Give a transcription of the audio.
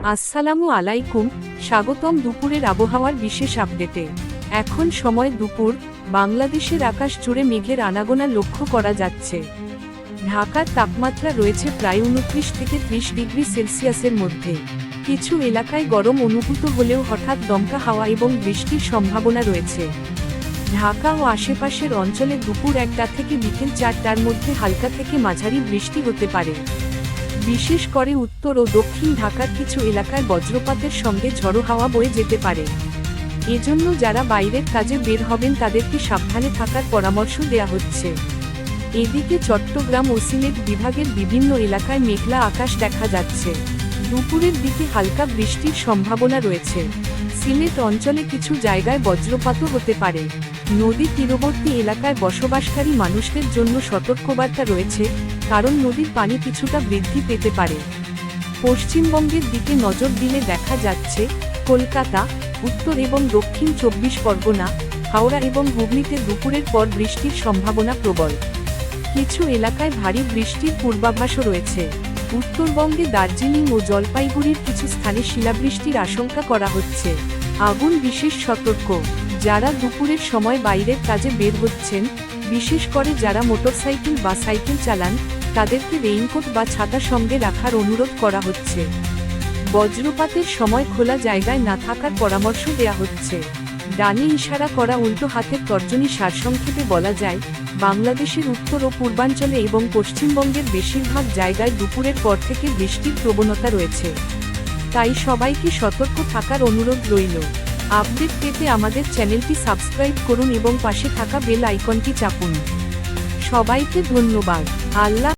আসসালামু আলাইকুম, স্বাগতম দুপুরের আবহাওয়ার বিশেষ আপডেটে। এখন সময় দুপুর, বাংলাদেশের আকাশ জুড়ে মেঘের আনাগোনা লক্ষ্য করা যাচ্ছে। ঢাকার তাপমাত্রা রয়েছে প্রায় 29 থেকে 30 ডিগ্রি সেলসিয়াসের মধ্যে। কিছু এলাকায় গরম অনুভূত হলেও হঠাৎ দমকা হাওয়া এবং বৃষ্টির সম্ভাবনা রয়েছে। ঢাকা ও আশেপাশের অঞ্চলে দুপুর 1টা থেকে বিকেল 4টার মধ্যে হালকা থেকে মাঝারি বৃষ্টি হতে পারে। বিশেষ করে উত্তর ও দক্ষিণ ঢাকার কিছু এলাকায় বজ্রপাতের সঙ্গে ঝড়ো হাওয়া বয়ে যেতে পারে। এজন্য যারা বাইরের কাজে বের হবেন তাদেরকে সাবধানে থাকার পরামর্শ দেয়া হচ্ছে। এদিকে চট্টগ্রাম ও সিলেট বিভাগের বিভিন্ন এলাকায় মেঘলা আকাশ দেখা যাচ্ছে। দুপুরের দিকে হালকা বৃষ্টির সম্ভাবনা রয়েছে। সিলেট অঞ্চলে কিছু জায়গায় বজ্রপাতও হতে পারে। নদী তীরবর্তী এলাকায় বসবাসকারী মানুষদের জন্য সতর্কবার্তা রয়েছে, কারণ নদীর পানি কিছুটা বৃদ্ধি পেতে পারে। পশ্চিমবঙ্গের দিকে নজর দিলে দেখা যাচ্ছে, কলকাতা, উত্তর এবং দক্ষিণ 24 পরগনা, হাওড়া এবং হুগলিতে দুপুরের পর বৃষ্টির সম্ভাবনা প্রবল। কিছু এলাকায় ভারী বৃষ্টির পূর্বাভাসও রয়েছে। উত্তরবঙ্গে দার্জিলিং ও জলপাইগুড়ির কিছু স্থানে শিলাবৃষ্টির আশঙ্কা করা হচ্ছে। আগুন বিশেষ সতর্ক। যারা দুপুরের সময় বাইরের কাজে বের হচ্ছেন, বিশেষ করে যারা মোটরসাইকেল বা সাইকেল চালান, তাদেরকে রেইনকোট বা ছাতা সঙ্গে রাখার অনুরোধ করা হচ্ছে। বজ্রপাতের সময় খোলা জায়গায় না থাকার পরামর্শ দেয়া হচ্ছে। ডানে ইশারা করা উল্টো হাতের তর্জনী সারসংক্ষেপে বলা যায়, বাংলাদেশের উত্তর ও পূর্বাঞ্চলে এবং পশ্চিমবঙ্গের বেশিরভাগ জায়গায় দুপুরের পর থেকে বৃষ্টির প্রবণতা রয়েছে। তাই সবাইকে সতর্ক থাকার অনুরোধ রইল। আপডেট পেতে আমাদের চ্যানেলটি সাবস্ক্রাইব করুন এবং পাশে থাকা বেল আইকনটি চাপুন। সবাইকে ধন্যবাদ। আল্লাহ